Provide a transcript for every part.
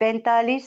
45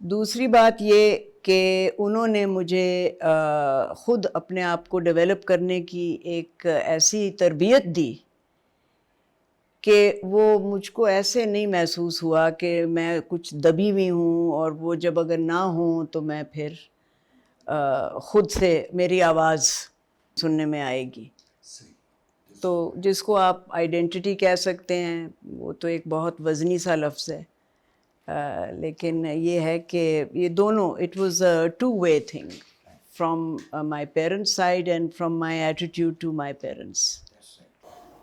دوسری بات یہ کہ انہوں نے مجھے خود اپنے آپ کو ڈیولپ کرنے کی ایک ایسی تربیت دی کہ وہ مجھ کو ایسے نہیں محسوس ہوا کہ میں کچھ دبی ہوئی ہوں، اور وہ جب اگر نہ ہوں تو میں پھر خود سے میری آواز سننے میں آئے گی. تو جس کو آپ آئیڈینٹی کہہ سکتے ہیں، وہ تو ایک بہت وزنی سا لفظ ہے، لیکن یہ ہے کہ یہ دونوں it was a two way thing from my parents side and from my attitude to my parents.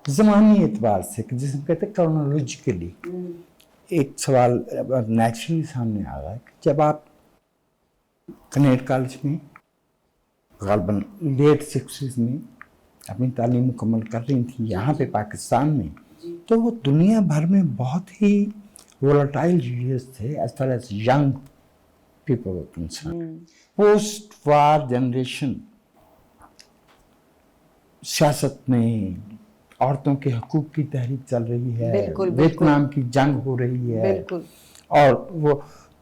زمانی اعتبار سے جس میں کہتے ہیں کرونالوجیکلی ایک سوال نیچرلی سامنے آ رہا ہے کہ جب آپ کنیڈ کالج میں غالباً لیٹ 60s میں اپنی تعلیم مکمل کر رہی تھیں یہاں پہ پاکستان میں، تو وہ دنیا بھر میں بہت ہی وولٹائل ایریاز تھے as far as young people were concern. Post war generation سیاست میں عورتوں کے حقوق کی تحریک چل رہی ہے، ویتنام کی جنگ ہو رہی ہے، اور وہ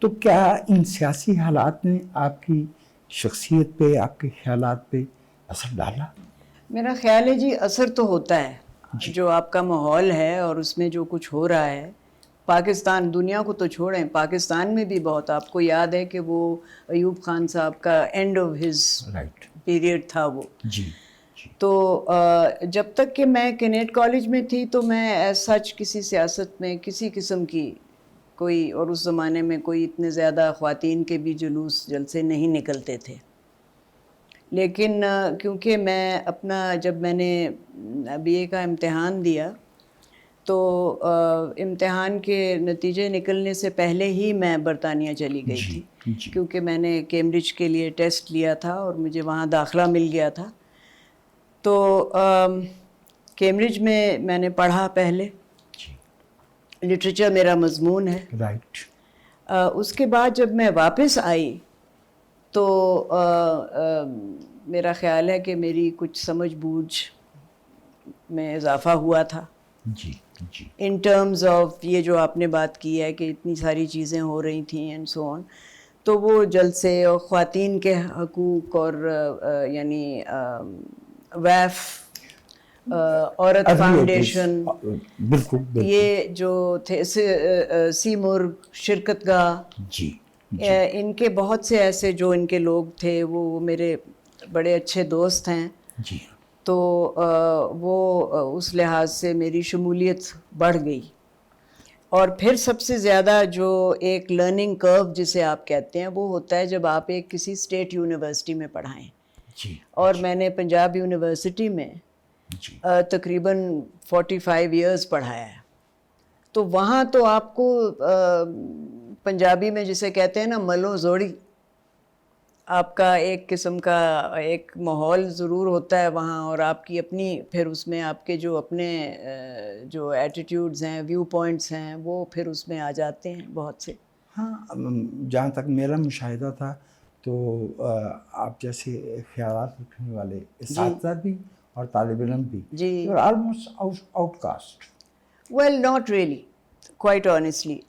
تو کیا ان سیاسی حالات نے آپ کی شخصیت پہ، آپ کے خیالات پہ اثر ڈالا؟ میرا خیال ہے جی اثر تو ہوتا ہے. جو آپ کا ماحول ہے اور اس میں جو کچھ ہو رہا ہے، پاکستان، دنیا کو تو چھوڑیں، پاکستان میں بھی بہت. آپ کو یاد ہے کہ وہ ایوب خان صاحب کا اینڈ آف ہز پیریڈ تھا وہ. جی. تو جب تک کہ میں کینیڈ کالج میں تھی تو میں ایز سچ کسی سیاست میں کسی قسم کی کوئی، اور اس زمانے میں کوئی اتنے زیادہ خواتین کے بھی جلوس جلسے نہیں نکلتے تھے. لیکن کیونکہ میں اپنا جب میں نے بی اے کا امتحان دیا تو امتحان کے نتیجے نکلنے سے پہلے ہی میں برطانیہ چلی گئی تھی، کیونکہ میں نے کیمبرج کے لیے ٹیسٹ لیا تھا اور مجھے وہاں داخلہ مل گیا تھا. تو کیمبرج میں نے پڑھا پہلے، لٹریچر میرا مضمون ہے. اس کے بعد جب میں واپس آئی تو میرا خیال ہے کہ میری کچھ سمجھ بوجھ میں اضافہ ہوا تھا. ان ٹرمز آف یہ جو آپ نے بات کی ہے کہ اتنی ساری چیزیں ہو رہی تھیں اینڈ سو آن، تو وہ جلسے اور خواتین کے حقوق اور یعنی ویف، عورت فاؤنڈیشن، یہ جو تھے سیمور، شرکت گاہ، ان کے بہت سے ایسے جو ان کے لوگ تھے وہ میرے بڑے اچھے دوست ہیں. تو وہ اس لحاظ سے میری شمولیت بڑھ گئی. اور پھر سب سے زیادہ جو ایک لرننگ کرو جسے آپ کہتے ہیں وہ ہوتا ہے جب آپ ایک کسی اسٹیٹ یونیورسٹی میں پڑھائیں. اور میں نے پنجاب یونیورسٹی میں تقریباً 45 ایئرز پڑھایا ہے. تو وہاں تو آپ کو پنجابی میں جسے کہتے ہیں نا ملو زوڑی، آپ کا ایک قسم کا ایک ماحول ضرور ہوتا ہے وہاں، اور آپ کی اپنی پھر اس میں آپ کے جو اپنے جو ایٹیٹیوڈز ہیں، ویو پوائنٹس ہیں، وہ پھر اس میں آ جاتے ہیں بہت سے. ہاں، جہاں تک میرا مشاہدہ تھا تو آپ جیسے خیالات رکھنے والے اساتذہ بھی اور طالب علم بھی آلموسٹ آؤٹ کاسٹ. Well not really, quite honestly.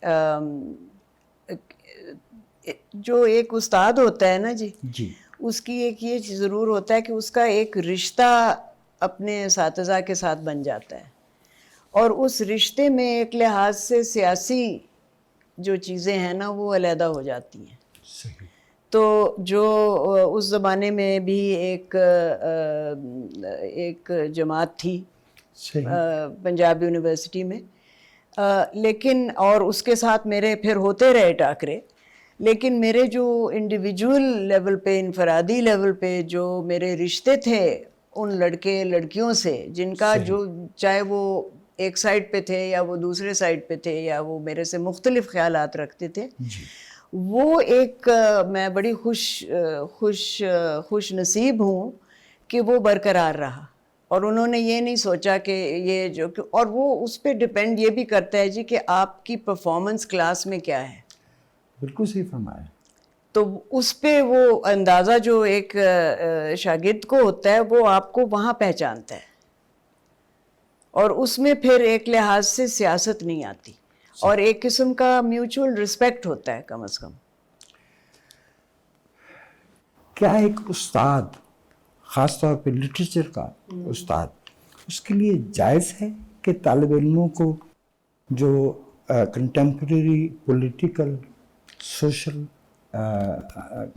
جو ایک استاد ہوتا ہے نا جی، اس کی ایک یہ ضرور ہوتا ہے کہ اس کا ایک رشتہ اپنے اساتذہ کے ساتھ بن جاتا ہے، اور اس رشتے میں ایک لحاظ سے سیاسی جو چیزیں ہیں نا وہ علیحدہ ہو جاتی ہیں. تو جو اس زمانے میں بھی ایک جماعت تھی پنجاب یونیورسٹی میں، لیکن اور اس کے ساتھ میرے پھر ہوتے رہے ٹاکرے، لیکن میرے جو انڈیویجول لیول پہ، انفرادی لیول پہ جو میرے رشتے تھے ان لڑکے لڑکیوں سے، جن کا جو چاہے وہ ایک سائڈ پہ تھے یا وہ دوسرے سائڈ پہ تھے یا وہ میرے سے مختلف خیالات رکھتے تھے، وہ ایک میں بڑی خوش نصیب ہوں کہ وہ برقرار رہا. اور انہوں نے یہ نہیں سوچا کہ یہ جو، اور وہ اس پہ ڈپینڈ یہ بھی کرتا ہے جی کہ آپ کی پرفارمنس کلاس میں کیا ہے. بالکل صحیح فرمایا. تو اس پہ وہ اندازہ جو ایک شاگرد کو ہوتا ہے وہ آپ کو وہاں پہچانتا ہے، اور اس میں پھر ایک لحاظ سے سیاست نہیں آتی، اور ایک قسم کا میوچول رسپیکٹ ہوتا ہے کم از کم. کیا ایک استاد خاص طور پہ لٹریچر کا استاد اس کے لیے جائز ہے کہ طالب علموں کو جو کنٹمپریری پولیٹیکل سوشل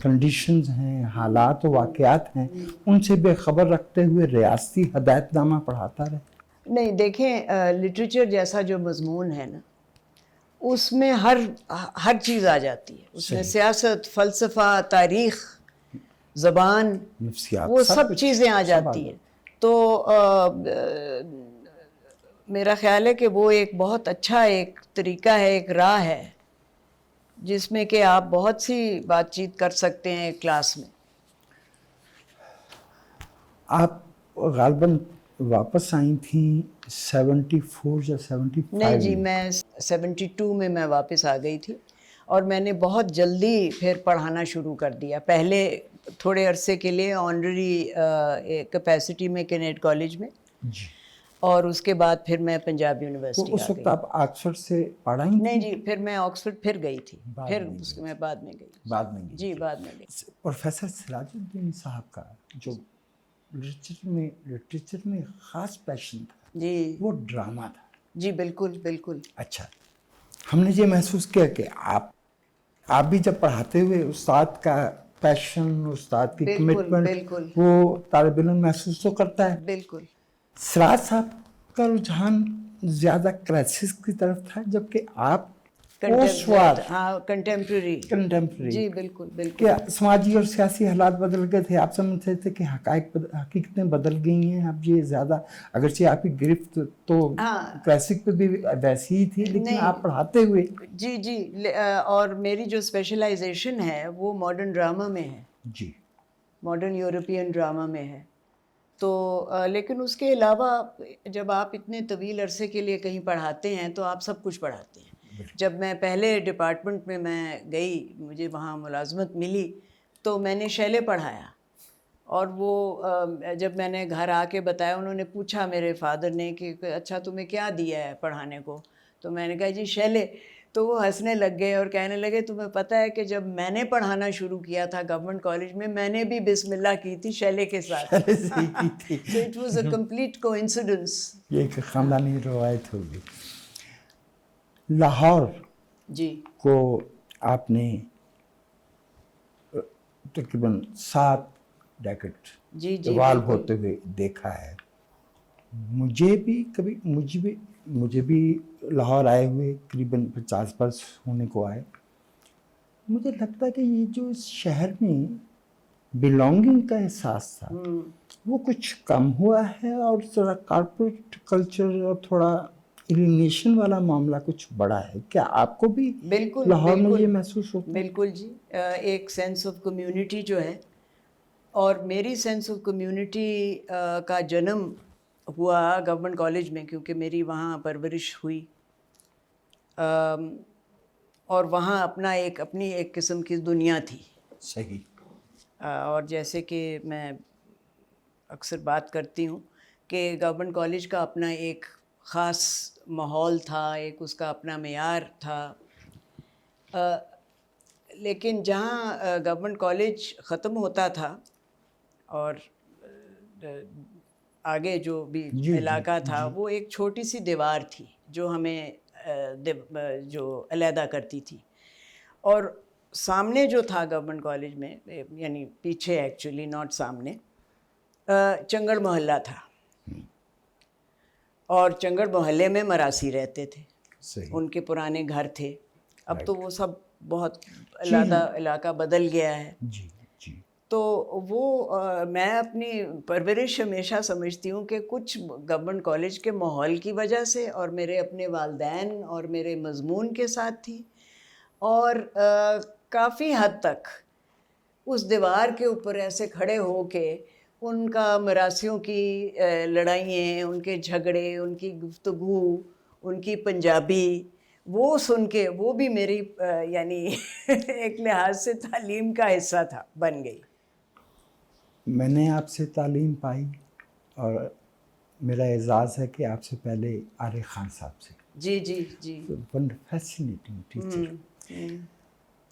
کنڈیشنز ہیں، حالات و واقعات ہیں، ان سے بے خبر رکھتے ہوئے ریاستی ہدایت نامہ پڑھاتا رہے؟ نہیں دیکھیں، لٹریچر جیسا جو مضمون ہے نا، اس میں ہر چیز آ جاتی ہے. اس میں سیاست، فلسفہ، تاریخ، زبان، نفسیات، وہ سب چیزیں آ جاتی ہیں. تو میرا خیال ہے کہ وہ ایک بہت اچھا ایک طریقہ ہے، ایک راہ ہے جس میں کہ آپ بہت سی بات چیت کر سکتے ہیں کلاس میں. آپ غالباً واپس آئی تھیں 74 یا 75؟ نہیں جی، میں 72 میں واپس آ گئی تھی، اور میں نے بہت جلدی پھر پڑھانا شروع کر دیا. پہلے تھوڑے عرصے کے لیے آنرری کیپیسٹی میں کینیڈ کالج میں، جی، اور اس کے بعد پھر میں پنجاب یونیورسٹی اس آ وقت گئی. آپ آکسفورڈ سے پڑھائی تھیں؟ نہیں جی، پھر میں آکسفورڈ پھر گئی تھی، پھر میں اس کے میں بعد میں گئی. بعد میں گئی جی بعد میں گئی. پروفیسر سراج الدین صاحب کا جو لٹریچر میں خاص پیشن تھا جی وہ ڈرامہ تھا. جی بالکل بالکل. اچھا، ہم نے یہ محسوس کیا کہ آپ بھی جب پڑھاتے ہوئے استاد کا پیشن، استاد کی کمٹمنٹ بالکل وہ طالب علم محسوس تو کرتا ہے. بالکل. سراج صاحب کا رجحان زیادہ کرائسس کی طرف تھا، جبکہ آپ پوسٹ وار کنٹمپریری. جی بالکل بالکل. کیا سماجی اور سیاسی حالات بدل گئے تھے؟ آپ سمجھتے تھے کہ حقیقتیں بدل گئی ہیں اب؟ یہ زیادہ اگرچہ آپ کی گرفت تو کلاسک پہ بھی ویسی ہی تھی، لیکن آپ پڑھاتے ہوئے. جی جی، اور میری جو اسپیشلائزیشن ہے وہ ماڈرن ڈرامہ میں ہے. جی، ماڈرن یورپین ڈرامہ میں ہے. تو لیکن اس کے علاوہ جب آپ اتنے طویل عرصے کے لیے کہیں پڑھاتے ہیں تو آپ سب کچھ پڑھاتے ہیں. جب میں پہلے ڈپارٹمنٹ میں گئی، مجھے وہاں ملازمت ملی، تو میں نے شیلے پڑھایا. اور وہ جب میں نے گھر آ کے بتایا، انہوں نے پوچھا میرے فادر نے کہ اچھا تمہیں کیا دیا ہے پڑھانے کو؟ تو میں نے کہا جی شیلے. تو وہ ہنسنے لگ گئے اور کہنے لگے تمہیں پتہ ہے کہ جب میں نے پڑھانا شروع کیا تھا گورنمنٹ کالج میں نے بھی بسم اللہ کی تھی شیلے کے ساتھ. So it was a complete coincidence. یہ ایک خاندانی روایت ہوگی. لاہور جی کو آپ نے تقریباً 7 ڈیکٹ ایوالو ہوتے ہوئے دیکھا ہے. مجھے بھی لاہور آئے ہوئے قریباً 50 برس ہونے کو آئے. مجھے لگتا ہے کہ یہ جو اس شہر میں بلانگنگ کا احساس تھا وہ کچھ کم ہوا ہے، اور ذرا کارپوریٹ کلچر اور تھوڑا ایلینیشن والا معاملہ کچھ بڑا ہے. کیا آپ کو بھی لاہور میں یہ محسوس ہوتا ہے؟ بالکل جی، ایک سینس آف کمیونٹی جو ہے، اور میری سینس آف کمیونٹی کا جنم ہوا گورنمنٹ کالج میں، کیونکہ میری وہاں پرورش ہوئی، اور وہاں اپنی ایک قسم کی دنیا تھی. صحیح. اور جیسے کہ میں اکثر بات کرتی ہوں کہ گورنمنٹ کالج کا اپنا ایک خاص ماحول تھا، ایک اس کا اپنا معیار تھا. لیکن جہاں گورنمنٹ کالج ختم ہوتا تھا اور آگے جو بھی علاقہ تھا وہ ایک چھوٹی سی دیوار تھی جو ہمیں جو علیحدہ کرتی تھی. اور سامنے جو تھا گورنمنٹ کالج میں، یعنی پیچھے ایکچولی ناٹ سامنے، چنگڑ محلہ تھا. اور چنگڑ محلے میں مراسی رہتے تھے، ان کے پرانے گھر تھے. اب تو وہ سب بہت علیحدہ علاقہ بدل گیا ہے. تو وہ میں اپنی پرورش ہمیشہ سمجھتی ہوں کہ کچھ گورنمنٹ کالج کے ماحول کی وجہ سے، اور میرے اپنے والدین اور میرے مضمون کے ساتھ تھی، اور کافی حد تک اس دیوار کے اوپر ایسے کھڑے ہو کے ان کا مراسیوں کی لڑائیاں، ان کے جھگڑے، ان کی گفتگو، ان کی پنجابی، وہ سن کے وہ بھی میری یعنی ایک لحاظ سے تعلیم کا حصہ تھا، بن گئی. میں نے آپ سے تعلیم پائی، اور میرا اعزاز ہے کہ آپ سے پہلے عارف خان صاحب سے. جی جی جی. Fascinating teacher.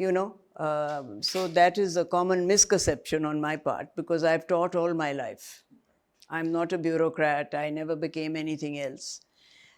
you know. So that is a common misconception on my part, because I've taught all my life. I'm not a bureaucrat, I never became anything else.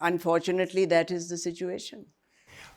unfortunately that is the situation.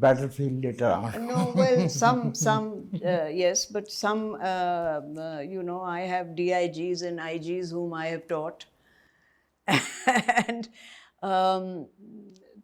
battlefield later on. No, well, some yes, but some you know, I have DIGs and IGs whom I have taught, and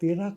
13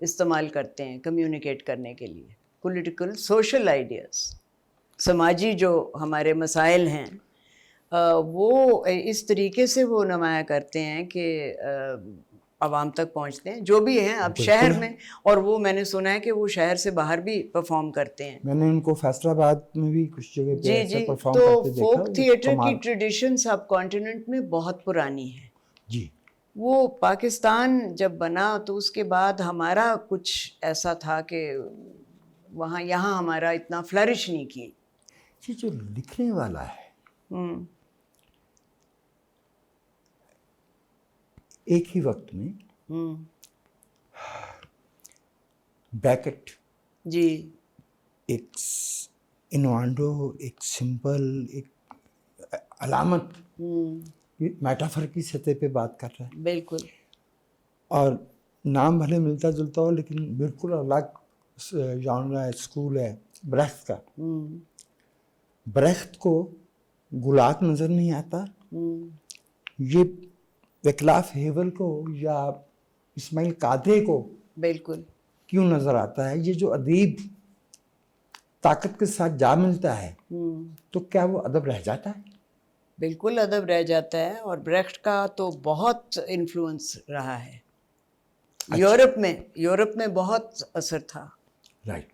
استعمال کرتے ہیں communicate کرنے کے لیے. Political social ideas, سماجی جو ہمارے مسائل ہیں وہ اس طریقے سے وہ نمایاں کرتے ہیں کہ عوام تک پہنچتے ہیں جو بھی ہیں اب شہر میں. اور وہ میں نے سنا ہے کہ وہ شہر سے باہر بھی پرفارم کرتے ہیں. میں نے ان کو فیصل آباد میں بھی کچھ جگہ پہ ایسا پرفارم تو کرتے دیکھا. فوک تھیٹر کی ٹریڈیشن سب کانٹیننٹ میں بہت پرانی ہے. جی وہ پاکستان جب بنا تو اس کے بعد ہمارا کچھ ایسا تھا کہ وہاں یہاں ہمارا اتنا فلرش نہیں کی. یہ جو لکھنے والا ہے ایک ہی وقت میں بیکٹ جی ایک انوانڈو، ایک سمبل، ایک علامت، میٹافر کی سطح پہ بات کر رہا ہے. بالکل. اور نام بھلے ملتا جلتا ہو لیکن بالکل الگ جانرا ہے، اسکول ہے برخت کا. برخت کو گلاک نظر نہیں آتا، یہ وکلاف ہیول کو یا اسماعیل قادری کو بالکل کیوں نظر آتا ہے؟ یہ جو ادیب طاقت کے ساتھ جا ملتا ہے تو کیا وہ ادب رہ جاتا ہے؟ بالکل ادب رہ جاتا ہے. اور بریخٹ کا تو بہت انفلوئنس رہا ہے. یورپ میں بہت اثر تھا. Right.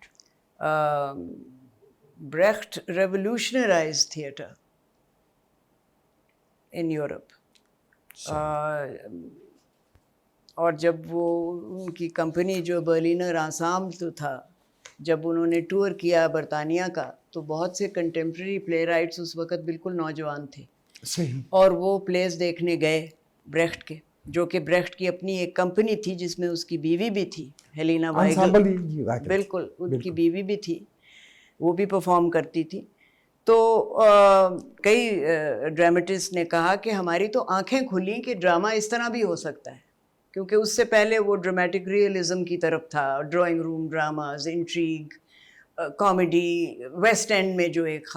Brecht revolutionise theatre in Europe. اور جب وہ ان کی کمپنی جو برلینر انسامبل تھا، جب انہوں نے ٹور کیا برطانیہ کا تو بہت سے کنٹمپریری پلے رائٹس اس وقت بالکل نوجوان تھے. صحیح. اور وہ پلیز دیکھنے گئے بریخٹ کے، جو کہ بریخٹ کی اپنی ایک کمپنی تھی جس میں اس کی بیوی بھی تھی، ہیلینا وائگل. بالکل ان کی بیوی بھی تھی، وہ بھی پرفارم کرتی تھی. تو کئی ڈرامٹسٹ نے کہا کہ ہماری تو آنکھیں کھلیں کہ ڈرامہ اس طرح بھی ہو سکتا ہے، کیونکہ اس سے پہلے وہ ڈرامیٹک ریئلزم کی طرف تھا، drawing room dramas, intrigue, comedy, West End میں جو ایک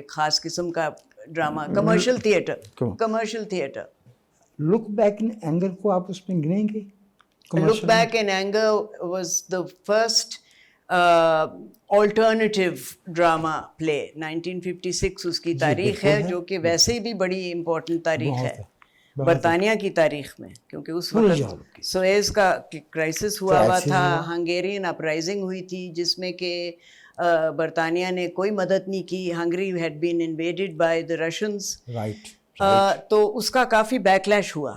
خاص قسم کا ڈرامہ، commercial theatre. Look Back in Anger کو آپ اس میں گنیں گے؟ Look Back in Anger was the first alternative drama play. 1956 اس کی تاریخ ہے، جو کہ ویسے بھی بڑی امپورٹنٹ تاریخ ہے برطانیہ کی تاریخ میں، کیونکہ اس وقت سویز کا کرائسس ہوا تھا، ہنگیرین اپرائزنگ ہوئی تھی جس میں کہ برطانیہ نے کوئی مدد نہیں کی. Hungary had been invaded by the Russians. تو اس کا کافی بیکلیش ہوا.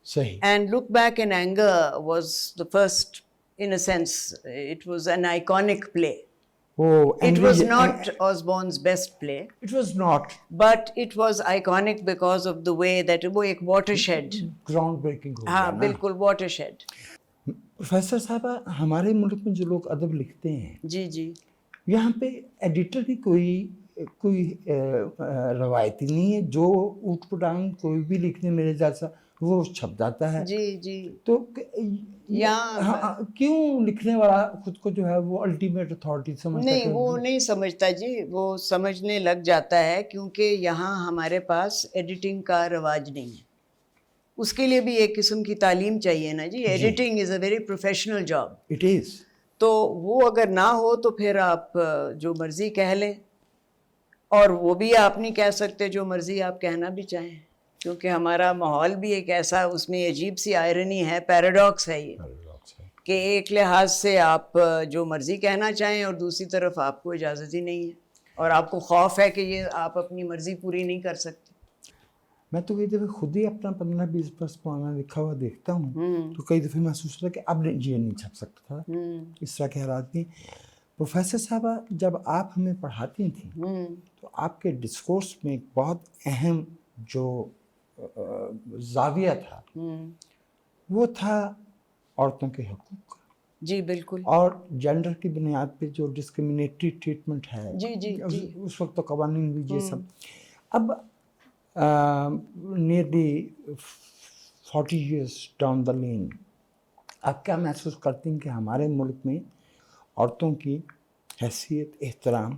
صحیح. And Look Back in Anger was the first in a sense. It was an iconic play. It was not Osborne's best play. It was not. But it was iconic because of the way that وہ ایک watershed. Ground breaking ہو گیا. ہاں بالکل watershed. Professor صاحبہ، ہمارے ملک میں جو لوگ ادب لکھتے ہیں، جی جی، یہاں پہ ایڈیٹر کی کوئی روایتی نہیں ہے. جو اوٹ پٹانگ کوئی بھی لکھنے میرے جیسا وہ چھپ جاتا ہے. جی جی. تو کیوں لکھنے والا خود کو جو ہے وہ الٹیمیٹ اتھارٹی سمجھتا ہے؟ نہیں، وہ نہیں سمجھتا جی، وہ سمجھنے لگ جاتا ہے کیونکہ یہاں ہمارے پاس ایڈیٹنگ کا رواج نہیں ہے. اس کے لیے بھی ایک قسم کی تعلیم چاہیے نا جی. Editing is a very professional job. It is. تو وہ اگر نہ ہو تو پھر آپ جو مرضی کہہ لیں، اور وہ بھی آپ نہیں کہہ سکتے جو مرضی آپ کہنا بھی چاہیں، کیونکہ ہمارا ماحول بھی ایک ایسا، اس میں عجیب سی آئرنی ہے، پیراڈاکس ہے یہ، کہ ایک لحاظ سے آپ جو مرضی کہنا چاہیں اور دوسری طرف آپ کو اجازت ہی نہیں ہے، اور آپ کو خوف ہے کہ یہ آپ اپنی مرضی پوری نہیں کر سکتے. میں تو کئی دفعہ خود ہی اپنا 15-20 پرانا لکھا ہوا دیکھتا ہوں تو کئی دفعہ محسوس ہوتا ہے کہ اب یہ نہیں چھپ سکتا تھا. اس طرح کے حالات بھی. پروفیسر صاحبہ، جب آپ ہمیں پڑھاتی تھیں تو آپ کے ڈسکورس میں ایک بہت اہم جو زاویہ تھا وہ تھا عورتوں کے حقوق کا. جی بالکل. اور جینڈر کی بنیاد پہ جو ڈسکریمنیٹری ٹریٹمنٹ ہے، جی جی جی، اس وقت تو قوانین بھی یہ سب. اب نیئرلی 40 years ڈاؤن دا لین آپ کیا محسوس کرتی ہیں کہ ہمارے ملک میں عورتوں کی حیثیت، احترام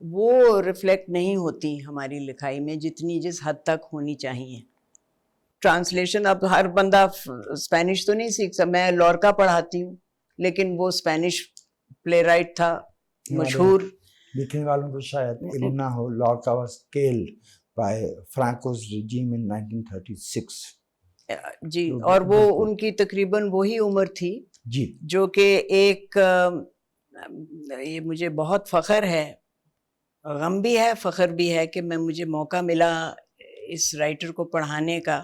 وہ ریفلیکٹ نہیں ہوتی ہماری لکھائی میں جتنی جس حد تک ہونی چاہیے. ٹرانسلیشن اب ہر بندہ اسپینش تو نہیں سیکھ سکتا. میں لورکا پڑھاتی ہوں لیکن وہ اسپینش پلے رائٹ تھا مشہور. لکھنے والوں کو شاید علم نہ ہو, لورکا واز کilled by Franco's regime in 1936. جی, اور وہ ان کی تقریباً وہی عمر تھی جی, جو کہ ایک یہ مجھے بہت فخر ہے, غم بھی ہے فخر بھی ہے کہ مجھے موقع ملا اس رائٹر کو پڑھانے کا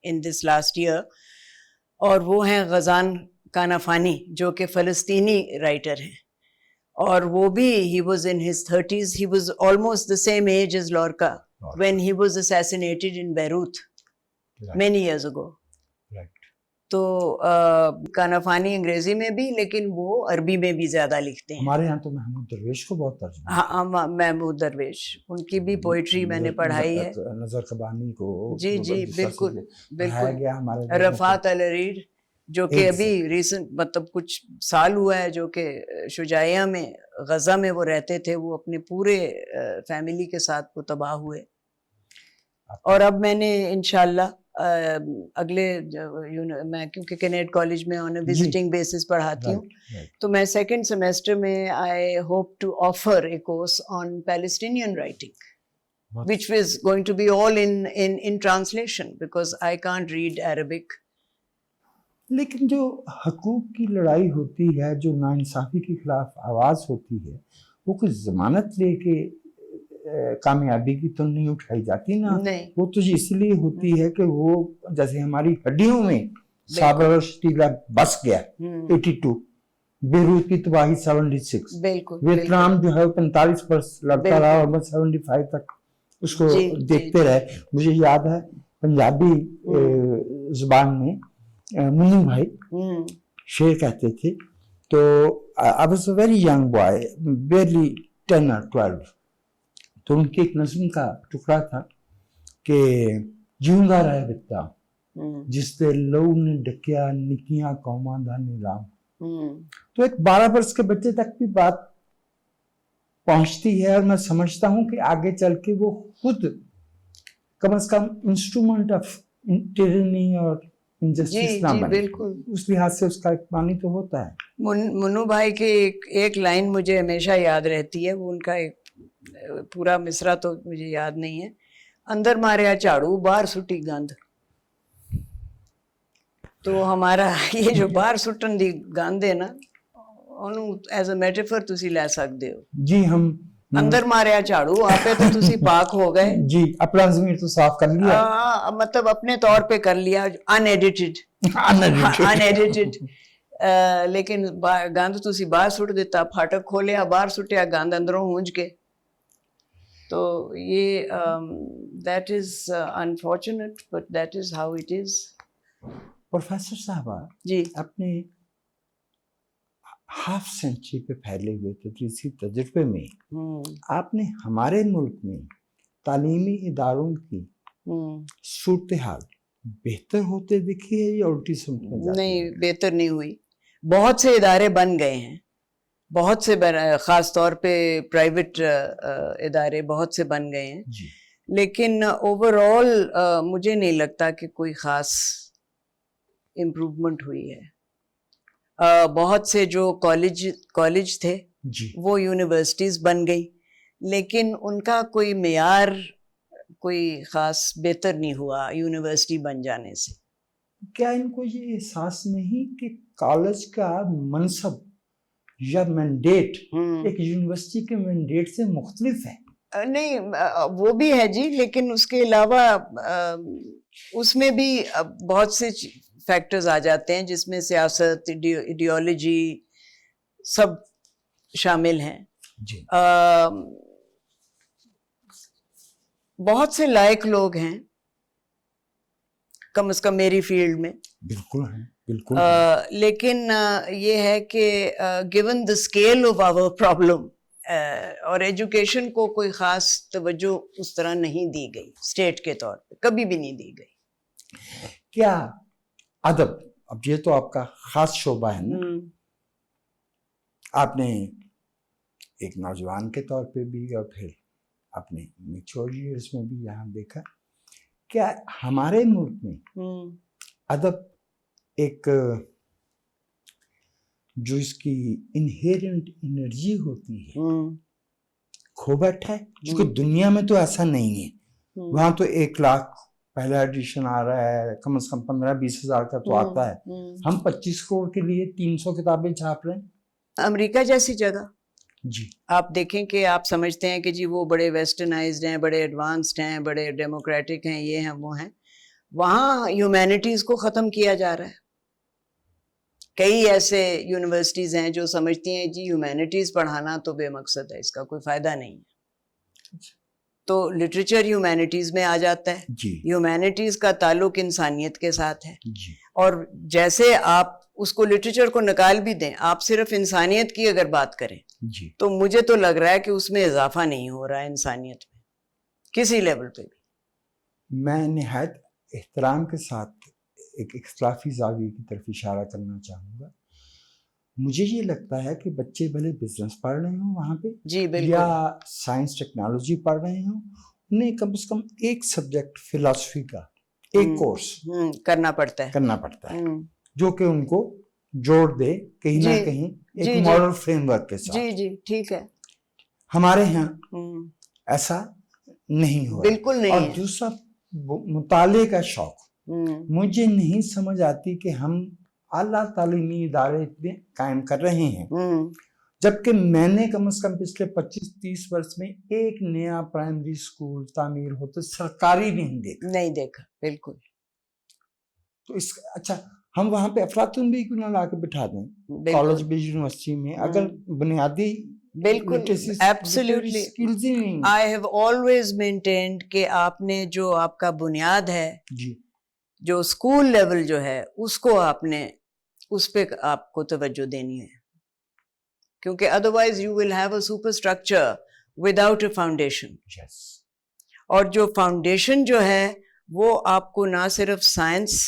ان دس لاسٹ ایئر, اور وہ ہیں غزان کانافانی جو کہ فلسطینی رائٹر ہیں, اور وہ بھی he was in his 30s, he was almost the same age as Lorca when he was assassinated in Beirut many years ago. تو کانافانی انگریزی میں بھی لیکن وہ عربی میں بھی زیادہ لکھتے ہیں. ہمارے یہاں تو محمود درویش کو بہت ترجمہ. ہاں, محمود درویش, ان کی بھی پوئٹری میں نے پڑھائی ہے. نظر قبانی کو جی جی بالکل بالکل. رفعت رفعت الحریر جو کہ ابھی ریسنٹ مطلب کچھ سال ہوا ہے, جو کہ شجاعیہ میں غزہ میں وہ رہتے تھے, وہ اپنے پورے فیملی کے ساتھ وہ تباہ ہوئے. اور اب میں نے انشاءاللہ اگلے میں کیونکہ کینیڈ کالج میں آن اے وزٹنگ بیسس پڑھاتی ہوں, تو میں سیکنڈ سیمیسٹر میں I hope to offer a course on Palestinian writing which was going to be all in translation because I can't read Arabic. لیکن جو حقوق کی لڑائی ہوتی ہے, جو ناانصافی کے خلاف آواز ہوتی ہے, وہ کوئی ضمانت لے کے کامیابی کی تو نہیں اٹھائی جاتی نا. وہ تو اس لیے ہوتی ہے کہ وہ جیسے ہماری ہڈیوں میں صابر شٹیلا بس گیا 82, بیروت کی تباہی 76, ویتنام جو ہے 45 لڑتا رہا اور 75 تک اس کو دیکھتے رہے. مجھے یاد ہے پنجابی زبان میں منو بھائی شعر کہتے تھے, تو I was a very young boy, barely 10 or 12, تو ان کی ایک نظم کا ٹکڑا تھا کہ جیوندا رہ بتا جس دے لو نے ڈکیا نکیاں قوماں دا نیلام. تو ایک 12 برس کے بچے تک بھی بات پہنچتی ہے, اور میں سمجھتا ہوں کہ آگے چل کے وہ خود کم از کم انسٹرومنٹ آف ٹیرنی اور انجسٹس نہ بنے. اس لحاظ سے اس کا ایک معنی تو ہوتا ہے. منو بھائی کی ایک لائن مجھے ہمیشہ یاد رہتی ہے, وہ ان کا ایک پورا مصرع تو مجھے یاد نہیں ہے, اندر ماریا جھاڑو باہر سٹی گند. تو ہمارا یہ جو باہر سٹن دی گند ہے نا, ਉਹਨੂੰ ایز اے میٹافر تسی لے سکتے ہو. جی, ہم اندر ماریا جھاڑو آپے تو تسی پاک ہو گئے. جی, اپنا ضمیر تو صاف کر لیا, مطلب اپنے طور پہ کر لیا unedited. لیکن گند تسی باہر سٹ دیتا, پھاٹک کھولیا باہر سٹیا, گند اندروں ہونج کے. تو یہ that is unfortunate but that is how it is. Professor صاحبہ جی, اپنے ہاف سینچری پہ پھیلے ہوئے تدریسی تجربے میں آپ نے ہمارے ملک میں تعلیمی اداروں کی صورتحال بہتر ہوتے دیکھی ہے یا الٹی سمت میں جاتی ہے؟ نہیں, بہتر نہیں ہوئی. بہت سے ادارے بن گئے ہیں, بہت سے خاص طور پہ پرائیویٹ ادارے بہت سے بن گئے ہیں, لیکن اوور آل مجھے نہیں لگتا کہ کوئی خاص امپروومنٹ ہوئی ہے. بہت سے جو کالج تھے وہ یونیورسٹیز بن گئی, لیکن ان کا کوئی معیار کوئی خاص بہتر نہیں ہوا یونیورسٹی بن جانے سے. کیا ان کو یہ احساس نہیں کہ کالج کا منصب یا مینڈیٹ ایک یونیورسٹی کے مینڈیٹ سے مختلف ہے؟ نہیں, وہ بھی ہے جی, لیکن اس کے علاوہ اس میں بھی بہت سے فیکٹرز آ جاتے ہیں جس میں سیاست, ایڈیالوجی سب شامل ہیں. بہت سے لائق لوگ ہیں کم از کم میری فیلڈ میں. بالکل ہیں, بالکل. لیکن یہ ہے کہ given the scale of our problem اور ایجوکیشن کو کوئی خاص توجہ اس طرح نہیں دی گئی اسٹیٹ کے طور پہ, کبھی بھی نہیں دی گئی. کیا ادب, اب یہ تو آپ کا خاص شعبہ ہے نا, آپ نے ایک نوجوان کے طور پہ بھی اور پھر اپنے میچور ایئرز میں بھی یہاں دیکھا کیا ہمارے ملک میں ادب ایک جو اس کی انہیرنٹ انرجی ہوتی ہے کھو بیٹھا ہے، کیونکہ دنیا میں تو ایسا نہیں ہے. وہاں تو 1 لاکھ پہلا ایڈیشن آ رہا ہے، کم از کم 15-20 ہزار کا تو آتا ہے. ہم 25 کروڑ کے لیے 300 کتابیں چھاپ رہے ہیں. امریکہ جیسی جگہ جی آپ دیکھیں کہ آپ سمجھتے ہیں کہ جی وہ بڑے ویسٹرنائزڈ ہیں، بڑے ایڈوانسڈ ہیں، بڑے ڈیموکریٹک ہیں، یہ ہیں وہ ہیں، وہاں ہیومینٹیز کو ختم کیا جا رہا ہے. کئی ایسے یونیورسٹیز ہیں جو سمجھتی ہیں جی ہیومینٹیز پڑھانا تو بے مقصد ہے، اس کا کوئی فائدہ نہیں ہے. تو لٹریچر ہیومینٹیز میں آ جاتا ہے. جی ہیومینٹیز کا تعلق انسانیت کے ساتھ ہے. جی اور جیسے آپ اس کو لٹریچر کو نکال بھی دیں، آپ صرف انسانیت کی اگر بات کریں جی تو مجھے تو لگ رہا ہے کہ اس میں اضافہ نہیں ہو رہا ہے انسانیت میں کسی لیول پہ بھی. میں نہایت احترام کے ساتھ ایک اختلافی زاویے کی طرف اشارہ کرنا چاہوں گا. مجھے یہ لگتا ہے کہ بچے بھلے بزنس پڑھ رہے ہوں وہاں پہ جی بالکل، یا سائنس ٹیکنالوجی پڑھ رہے ہوں، انہیں کم از کم ایک سبجیکٹ فلاسفی کا ایک کورس کرنا پڑتا ہے، کرنا پڑتا ہے جو کہ ان کو جوڑ دے کہیں نہ کہیں ایک مورل فریم ورک کے ساتھ. جی جی ٹھیک ہے. ہمارے ہاں ایسا نہیں ہوا بالکل نہیں. اور دوسرا مطالعے کا شوق مجھے نہیں سمجھ آتی کہ ہم اعلیٰ تعلیمی ادارے قائم کر رہے ہیں جبکہ میں نے کم از کم پچھلے 25-30 برس میں ایک نیا پرائمری اسکول تعمیر ہوتے سرکاری نہیں دیکھا. بالکل. تو اس اچھا ہم وہاں پہ افلاطون بھی کیوں نہ لا کے بٹھا دیں کالج بھی یونیورسٹی میں، اگر بنیادی بالکل absolutely. I have always maintained کہ آپ نے جو آپ کا بنیاد ہے جی جو اسکول لیول جو ہے اس کو آپ نے اس پہ آپ کو توجہ دینی ہے، کیونکہ otherwise you will have a super structure without a foundation. اور جو فاؤنڈیشن جو ہے وہ آپ کو نہ صرف سائنس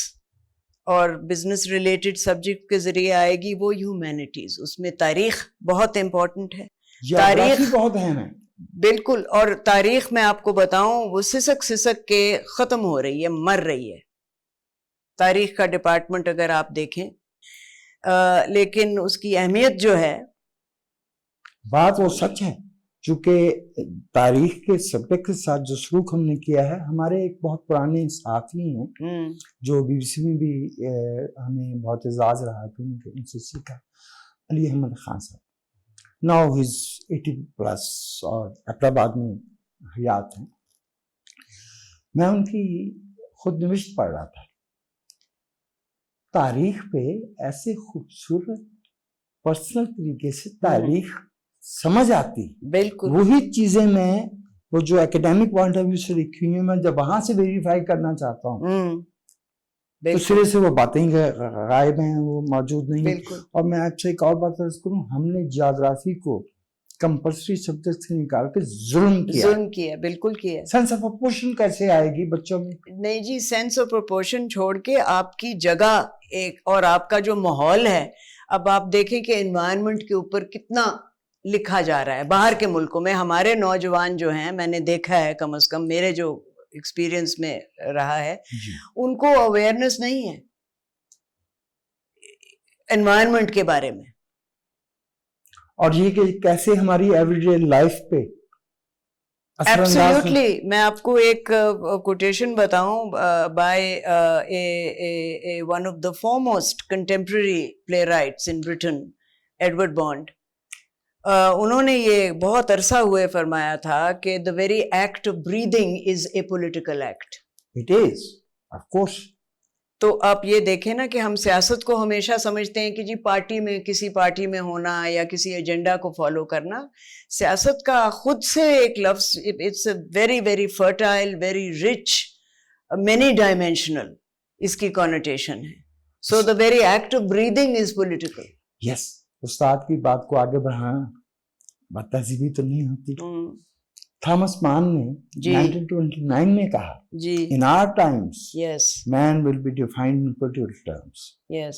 اور بزنس ریلیٹڈ سبجیکٹ کے ذریعے آئے گی، وہ ہیومینٹیز، اس میں تاریخ بہت امپورٹنٹ ہے. تاریخ بہت اہم ہے. بالکل. اور تاریخ میں آپ کو بتاؤں وہ سسک کے ختم ہو رہی ہے، مر رہی ہے تاریخ کا ڈپارٹمنٹ اگر آپ دیکھیں. لیکن اس کی اہمیت جو ہے بات وہ سچ ہے، چونکہ تاریخ کے سبجیکٹ کے ساتھ جو سلوک ہم نے کیا ہے، ہمارے ایک بہت پرانے صحافی ہیں جو BBC میں بھی ہمیں بہت اعزاز رہا کہ ان سے سیکھا، علی احمد خان صاحب. ناؤ ہز 80+ اور احمدآباد میں حیات ہیں. میں ان کی خود نوشت پڑھ رہا تھا. تاریخ پہ ایسے خوبصورت پرسنل طریقے سے تاریخ سمجھ آتی. بالکل وہی چیزیں میں وہ جو اکیڈیمک پوائنٹ آف ویو سے لکھی ہوئی ہیں، میں جب وہاں سے ویریفائی کرنا چاہتا ہوں تو سرے سے وہ باتیں غائب ہیں، وہ موجود نہیں. اور میں آپ سے ایک اور بات عرض کروں، ہم نے جیوگرافی کو کمپلسری سبجیکٹ سے نکال کے ظلم کیا. بالکل کیا. سینس آف پرپورشن کیسے آئے گی بچوں میں؟ نہیں جی، سینس آف پرپورشن چھوڑ کے آپ کی جگہ ایک اور آپ کا جو ماحول ہے. اب آپ دیکھیں کہ انوائرمنٹ کے اوپر کتنا لکھا جا رہا ہے باہر کے ملکوں میں. ہمارے نوجوان جو ہیں، میں نے دیکھا ہے، کم از کم میرے جو ایکسپیرینس میں رہا ہے، ان کو اویئرنس نہیں ہے انوائرمنٹ کے بارے میں. اور یہ کہ کیسے ہماری ایوری ڈے لائف پہ ایبسلیوٹلی. میں آپ کو ایک کوٹیشن بتاؤں by one of the foremost contemporary playwrights in Britain, Edward Bond. انہوں نے یہ بہت عرصہ ہوئے فرمایا تھا کہ the very act of breathing is a political act. It is, of course. تو آپ یہ دیکھیں نا کہ ہم سیاست کو ہمیشہ سمجھتے ہیں کہ جی پارٹی میں، کسی پارٹی میں ہونا یا کسی ایجنڈا کو فالو کرنا. سیاست کا خود سے ایک لفظ، it's a very very fertile, very rich, many dimensional اس کی کونوٹیشن ہے. So the very act of breathing is political. Yes. استاد کی بات کو آگے بڑھانا بات تہذیبی تو نہیں ہوتی. تھامس مان نے 1929 میں کہا in our times man will be defined in political terms. Yes.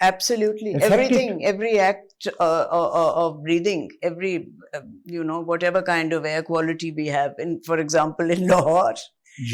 Absolutely. Affected. Everything, every act of breathing, every, whatever kind of air quality we have, for example, in Lahore,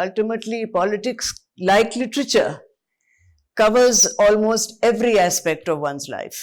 ultimately politics, like literature, covers almost every aspect of one's life.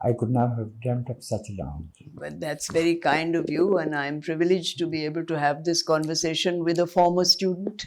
I could not have dreamt of such a lounge. But that's very kind of you, and I'm privileged to be able to have this conversation with a former student.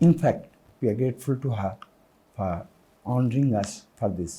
In fact, we are grateful to her for honoring us for this